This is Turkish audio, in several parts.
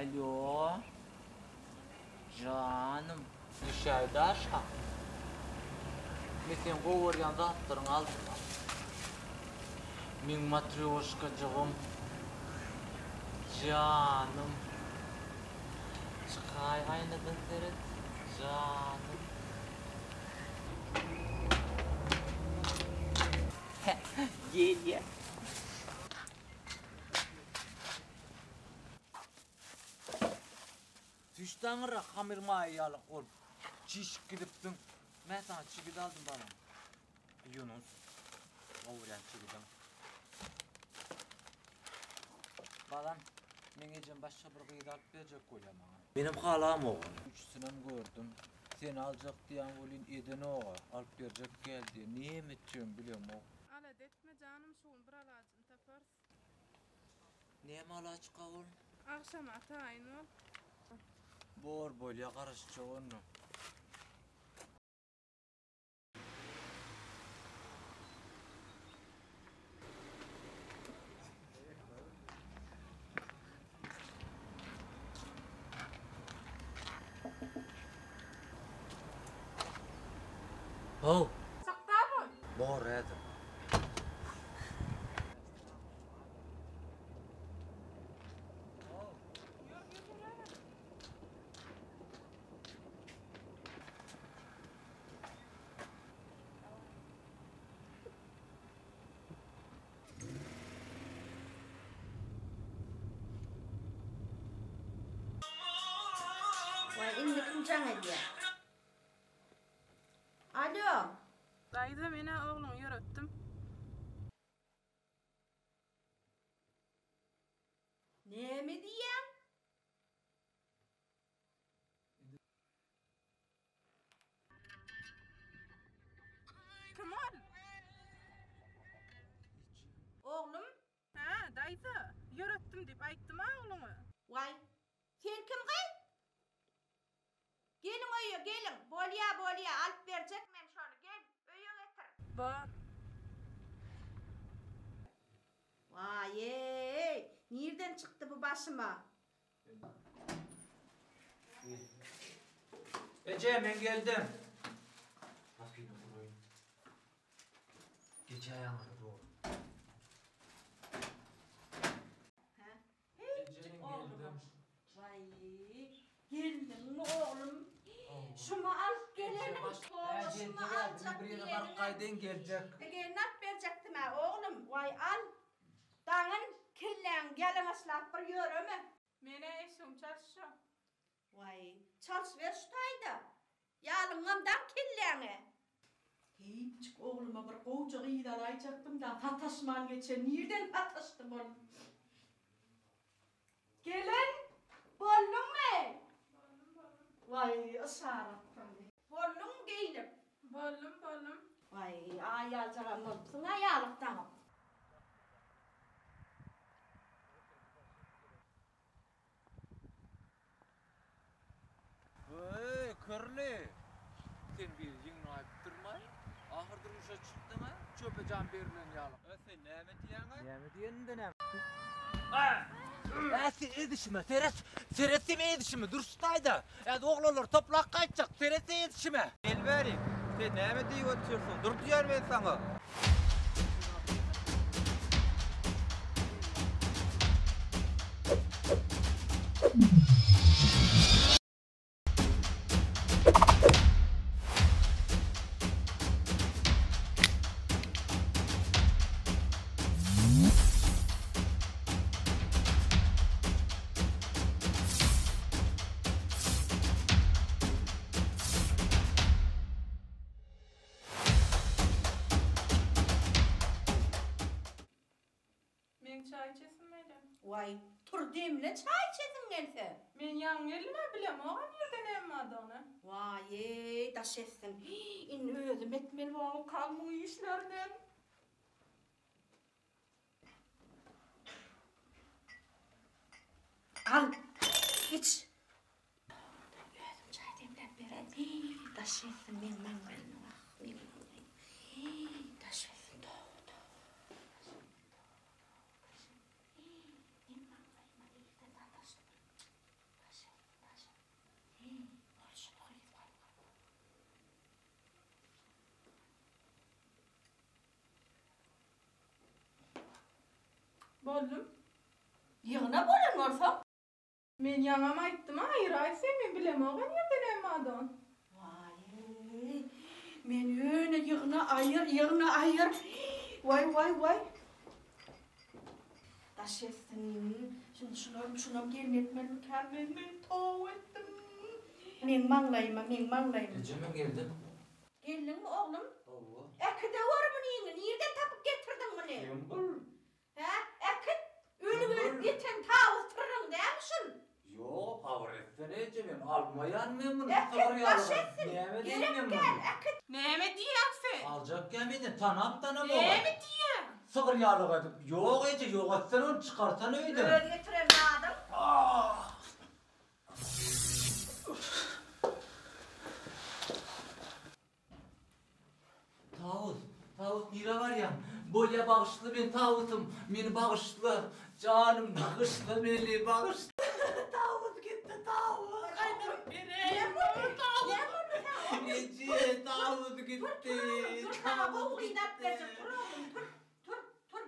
Alo. Canım. Dışarıda aşağı. Metin kovaryan zatların altına. Min matryoshkacığım. Canım. Çıkay aynadan seyret. Canım. Gel ya. Düşten rak hamirmayı yalık ol. Çiş gidiptin. Ben sana çigid aldım bana. Yunus. Oğuren çigidin. Balam, men gecen başka bir gıydı alıp verecek koyla bana. Benim halam oğul. Üçsünüm gördüm. Seni alacak diyen olin edin oğa. Alıp verecek geldi. Niye mi ettiğimi biliyorum oğul. Ala detme canım şoğun bir alacın tapars. Niye mi alaç kavul? Akşam atayın ol. Bor bol ya karışacak onu. Oh, Sakta mı? bor edim. Vay indi kimcan ediyor. Alo. Dayıda mene oğlum yürüttüm. Ne mi diyen? Kim ol? Oğlum. Ha dayıda yürüttüm deyip ayttım ha oğlumu. Vay. Sen kim kay? Gelin öyle gelin. Bolya alıp verecek miyim şunu gel. Öyle getir. Bor. Vay ey. Nereden çıktı bu başıma? Ece ben geldim. Bakayım burayı. Gece ayağına doğru. Ha? Ece ben oğlum. geldim. Vay. Geldin mi oğlum? Şunu alıp gelelim. Şunu alacak Bir yere diyelim. barkaydın gelecek. Peki ne verecektim ha oğlum? Vay al. Dağın killen gelin aslap bir yürü mü? Mene eşim çalışıyor. Vay çalış ver şutaydı. Yalınımdan killeni. Hiç oğluma bir koca gıydan ayacaktım da fataşman geçen. Nereden fataştım onu? Gelin. Bollun mu? Vay ısarattım. Bollun giydim. Bollum. Vay ayalcağım olsun ayalıktan. Hey kırlı. Sen bir yığın ayıp durmay. Ahırdır uşa çıktı mı? Çöpe can verilen yalan. Sen ne mi diyen? Ne mi diyen de ne? Sen edişime, Seretse mi edişime? Dur şutayda. Oğlanlar toplak kaçacak, Seretse edişime. Elberi. Sen ne mi diye oturuyorsun? Dur diyor ben sana. Men çay içesin miydi? Vay tur demle çay içedin gelse. Men yan gelme bilem oğlum yerden emmadı onu. Vay ey daş etsin. İn özüm etmeli o kalmın işlerden. Al iç. Özüm çay demlep veren. Daş etsin ben. Daş etsin doğdu. oğlum. Yığına bolan olsam. Men yaňam aýtdym, hayır aýsy men bilemogen ýerden emmadan. Vay. Men öyle yığına ayır. Vay. Taş etsin. Şunam gelmetmeli mükemmel men tav ettim. Men manglayma. Ecemen geldim. Geldin mi oğlum? Oğlum. Ekide var mı neyini? Nereden tapıp getirdin beni? Yembul. He? Ekid. Ölü biten tavuk tırın değil misin? Yok, avretsen Ecemen. Almayan mı bunu? Ekid baş etsin. Neyme Gerek diyeyim gel. bunu? Ekid. Näme diýärsin? Alacak gemini tanap o. Näme diýär? Sıkır yağlık edip. Yok Ece, yok etsen onu çıkarsan öyle. Böyle getiremadım. Ah! Tavus nire var ya, böyle bağışlı ben tavutum, beni bağışlı, canım bağışlı, beni bağışlı. Tavus gitti, tavus. Gaýdyryp Yer bereyim. mi? Ece, tavus gitti. Dur tavuğu kıynak verecek. Dur oğlum dur.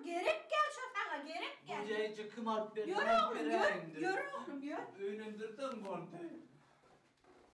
Gerek gel şu sana gerek gel. Bu Ece kım alıp Yürü ben oğlum vereyim de. yürü oğlum yürü. Önündürdüm bunu.